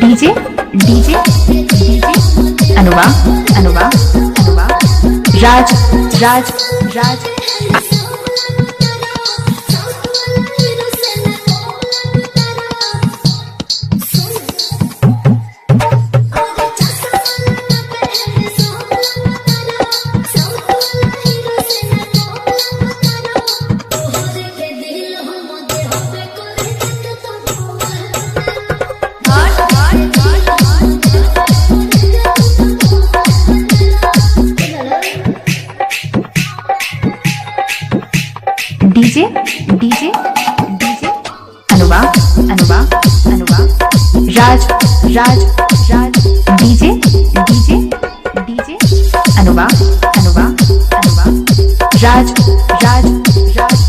DJ DJ DJ अनुवा अनुवा अनुवा राज राज राज DJ DJ DJ अनुवा अनुवा अनुवा राज राज राज DJ DJ DJ अनुवा अनुवा अनुवा राज राज राज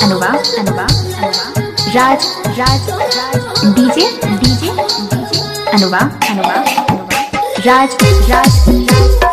अनुवा अनुवा राज राज राज DJ DJ DJ अनुवा अनुवा अनुवा राज राज राज